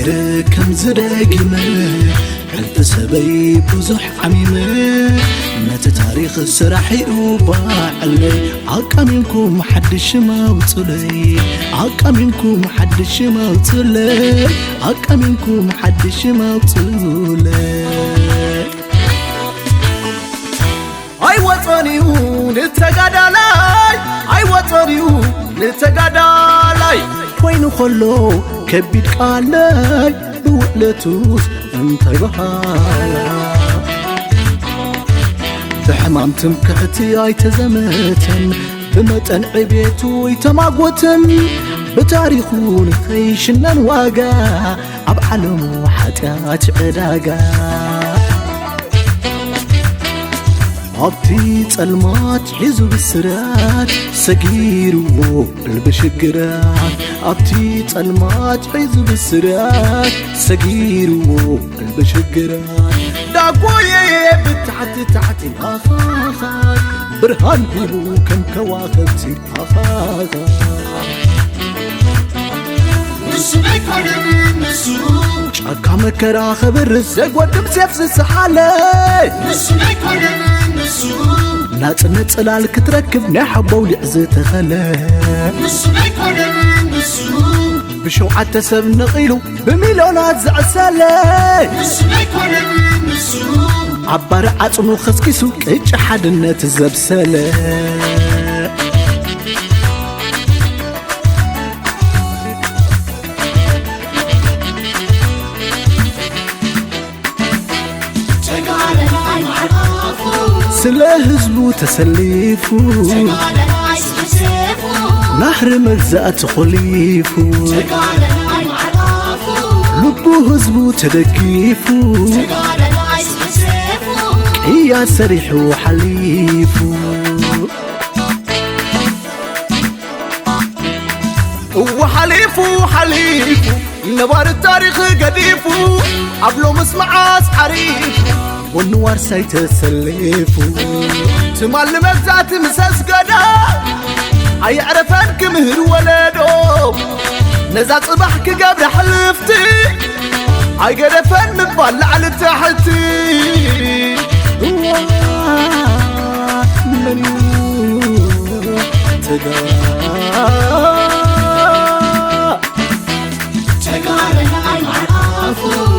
نير كم زرقمة حلت سبي بزح عميمة مات تاريخ السرحي وباعلي عاكا منكم حدش ما وصلي عاكا منكم حدش ما وصلي عاكا منكم حدش ما وصلي أي وطنيو نتقادلاي أي وطنيو نتقادلاي وين خلو كبيد قالاي بوقلتوس انتي بحالا بحمام تمكحتي اي تزمتن بمتن عبيتو يتماقوتن بتاريخو نخيشنن واقا عبعلمو حتيات عداقا عبتي تلمات حزو بالسرات سقيرو البشقرات عبتي تلمات حزو بالسرات سقيرو البشقرات داقوية بتعتي آخاخا برهان بيبو كم كواخبتي آخاخا نسو بيكونن نسو شاكا مكرا خبر الزق ودب سيفس السحالي نسو بيكونن ناس لالك تركب نحبو لعزة خلا نسو بيكونن نسو بشوعة تسب نقيلو بمليونات زعسالي نسو بيكونن نسو عبار عطنو خسكسو كيش حدنات الزبسالي سلا هزبو تسليفو نهر مجزات خليفو لبو هزبو تدقيفو هي سريحو حليفو وحليفو حليفو نبار التاريخ قديفو عبلو مسمعاس عريفو والنوار سيتسلفو تمال مجزات مساس قدا اي عرفان كمهر ولدو نزات صباحك قبل حلفتي اي قرفان مبال على تحتي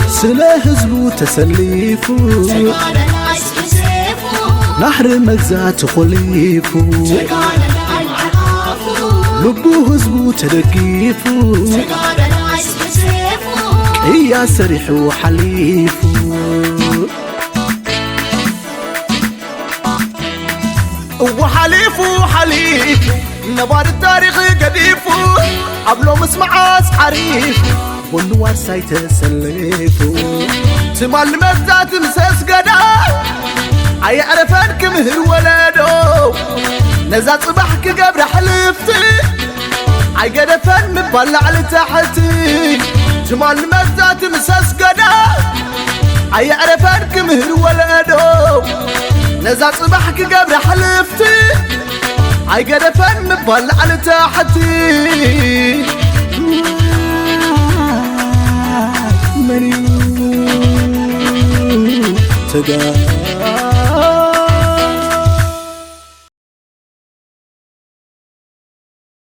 سلا هزبو تسليفو نهر مجزات خليفو لبو هزبو تدقيفو هي سريحو حليفو وحليفو حليفو نبار التاريخ قديفو عبلو مسمعاس عريفو والنوار سيتسلفو تمال مجزات مساس قدا اي عرفان كمهر ولدو نزات صباحك قبل حلفتي اي قدفان مبال على تحتي تمال مجزات مساس قدا اي عرفان كمهر ولدو نزات صباحك قبل حلفتي اي قدفان مبال على تحتي مريو تقال